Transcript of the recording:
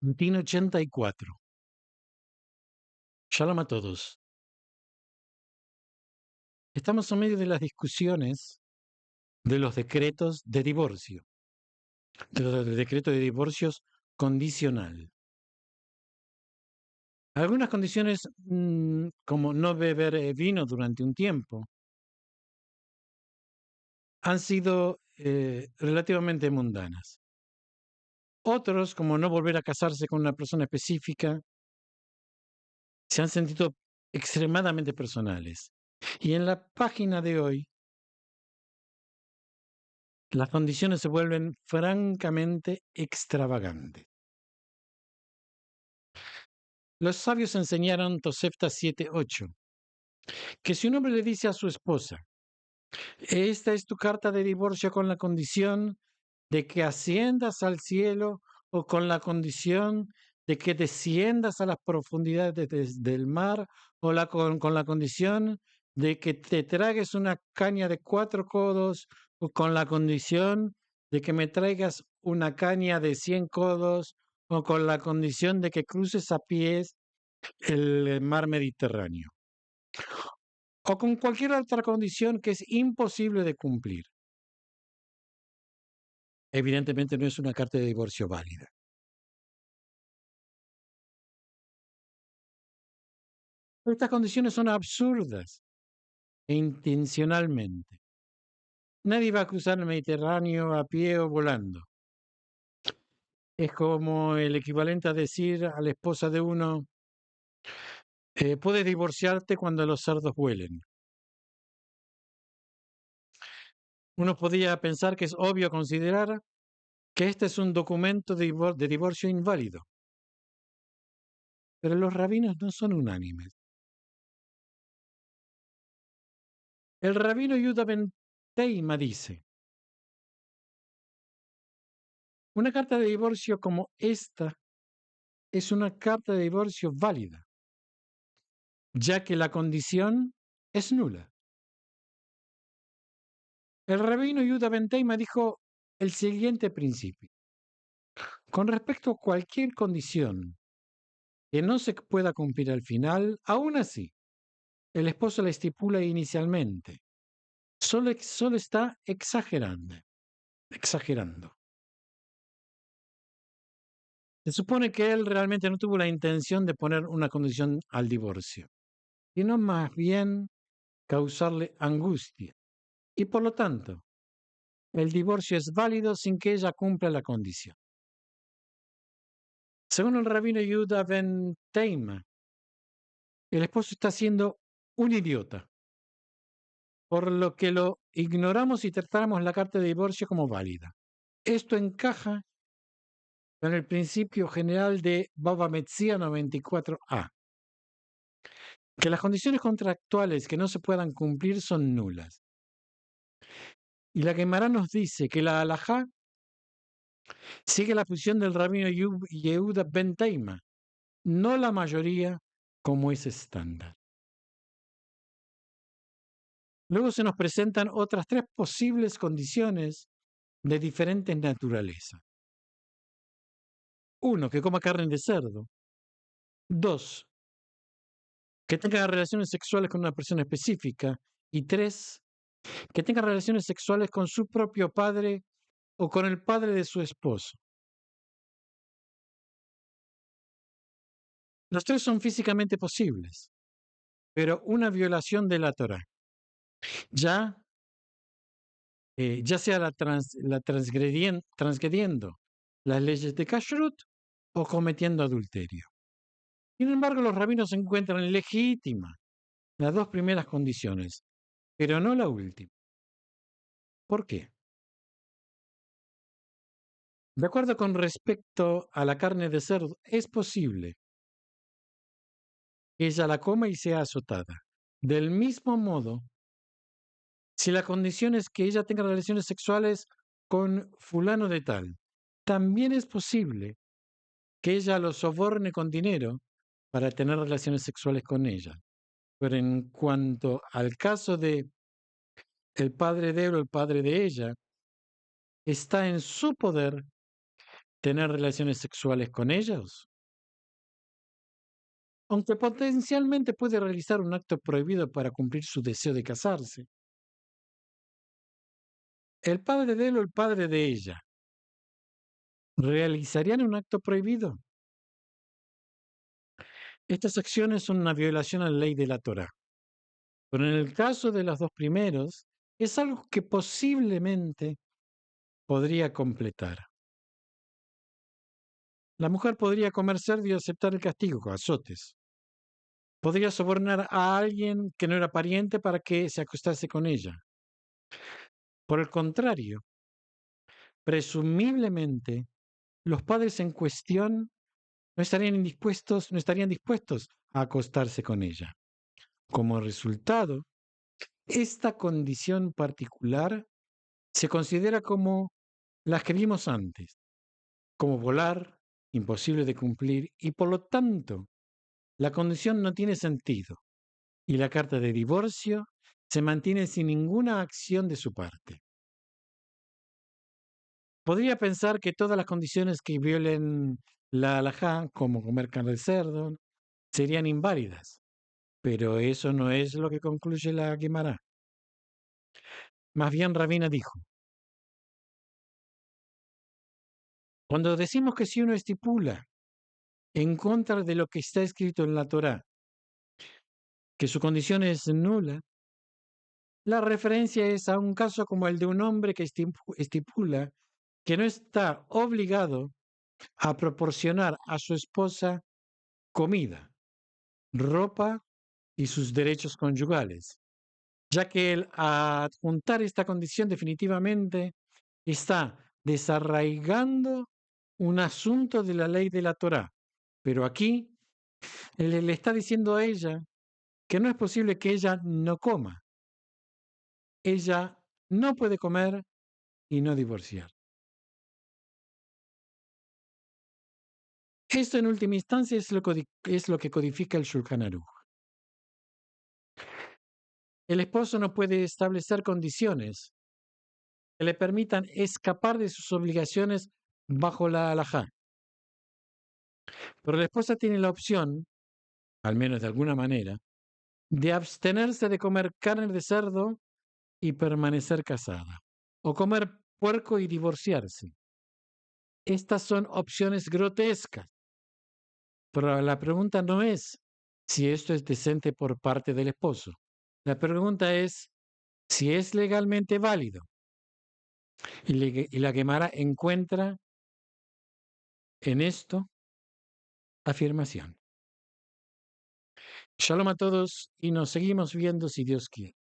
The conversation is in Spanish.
Puntín 84. Shalom a todos. Estamos en medio de las discusiones de los decretos de divorcio, de los decretos de divorcios condicional. Algunas condiciones, como no beber vino durante un tiempo, han sido relativamente mundanas. Otros, como no volver a casarse con una persona específica, se han sentido extremadamente personales. Y en la página de hoy, las condiciones se vuelven francamente extravagantes. Los sabios enseñaron Tosefta 7:8, que si un hombre le dice a su esposa, esta es tu carta de divorcio con la condición de que asciendas al cielo o con la condición de que desciendas a las profundidades del mar o con la condición de que te tragues una caña de 4 codos o con la condición de que me traigas una caña de 100 codos o con la condición de que cruces a pies el mar Mediterráneo o con cualquier otra condición que es imposible de cumplir. Evidentemente no es una carta de divorcio válida. Estas condiciones son absurdas e intencionalmente. Nadie va a cruzar el Mediterráneo a pie o volando. Es como el equivalente a decir a la esposa de uno, puedes divorciarte cuando los cerdos vuelen. Uno podría pensar que es obvio considerar que este es un documento de divorcio inválido, pero los rabinos no son unánimes. El rabino Yuda ben Teima dice, una carta de divorcio como esta es una carta de divorcio válida, ya que la condición es nula. El rabino Yuda ben Teima dijo el siguiente principio. Con respecto a cualquier condición que no se pueda cumplir al final, aún así, el esposo la estipula inicialmente. Solo está exagerando. Se supone que él realmente no tuvo la intención de poner una condición al divorcio, sino más bien causarle angustia. Y por lo tanto, el divorcio es válido sin que ella cumpla la condición. Según el rabino Yehuda ben Teima, el esposo está siendo un idiota, por lo que lo ignoramos y tratamos la carta de divorcio como válida. Esto encaja con el principio general de Baba Metzia 94a, que las condiciones contractuales que no se puedan cumplir son nulas. Y la Gemara nos dice que la halajá sigue la posición del rabino Yehuda ben Teima, no la mayoría como es estándar. Luego se nos presentan otras 3 posibles condiciones de diferentes naturaleza. 1, que coma carne de cerdo. 2, que tenga relaciones sexuales con una persona específica. Y 3, que tenga relaciones sexuales con su propio padre o con el padre de su esposo. Los 3 son físicamente posibles, pero una violación de la Torá, ya sea transgrediendo las leyes de Kashrut o cometiendo adulterio. Sin embargo, los rabinos encuentran legítima las 2 primeras condiciones, pero no la última. ¿Por qué? De acuerdo con respecto a la carne de cerdo, es posible que ella la coma y sea azotada. Del mismo modo, si la condición es que ella tenga relaciones sexuales con fulano de tal, también es posible que ella lo soborne con dinero para tener relaciones sexuales con ella. Pero en cuanto al caso de el padre de él o el padre de ella, está en su poder tener relaciones sexuales con ellos? Aunque potencialmente puede realizar un acto prohibido para cumplir su deseo de casarse. ¿El padre de él o el padre de ella realizarían un acto prohibido? Estas acciones son una violación a la ley de la Torá. Pero en el caso de los dos primeros, es algo que posiblemente podría completar. La mujer podría comer cerdo y aceptar el castigo con azotes. Podría sobornar a alguien que no era pariente para que se acostase con ella. Por el contrario, presumiblemente, los padres en cuestión no estarían dispuestos a acostarse con ella. Como resultado, esta condición particular se considera como las que vimos antes, como volar, imposible de cumplir, y por lo tanto, la condición no tiene sentido, y la carta de divorcio se mantiene sin ninguna acción de su parte. Podría pensar que todas las condiciones que violen la halajá, como comer carne de cerdo, serían inválidas, pero eso no es lo que concluye la Guemará. Más bien, Rabina dijo, cuando decimos que si uno estipula en contra de lo que está escrito en la Torá, que su condición es nula, la referencia es a un caso como el de un hombre que estipula que no está obligado a proporcionar a su esposa comida, ropa y sus derechos conyugales, ya que el adjuntar esta condición definitivamente está desarraigando un asunto de la ley de la Torá. Pero aquí le está diciendo a ella que no es posible que ella no coma. Ella no puede comer y no divorciar. Esto en última instancia es lo que codifica el Shulchan Aruch. El esposo no puede establecer condiciones que le permitan escapar de sus obligaciones bajo la halajá. Pero la esposa tiene la opción, al menos de alguna manera, de abstenerse de comer carne de cerdo y permanecer casada, o comer puerco y divorciarse. Estas son opciones grotescas, pero la pregunta no es si esto es decente por parte del esposo. La pregunta es si es legalmente válido. Y la Gemara encuentra en esto afirmación. Shalom a todos y nos seguimos viendo si Dios quiere.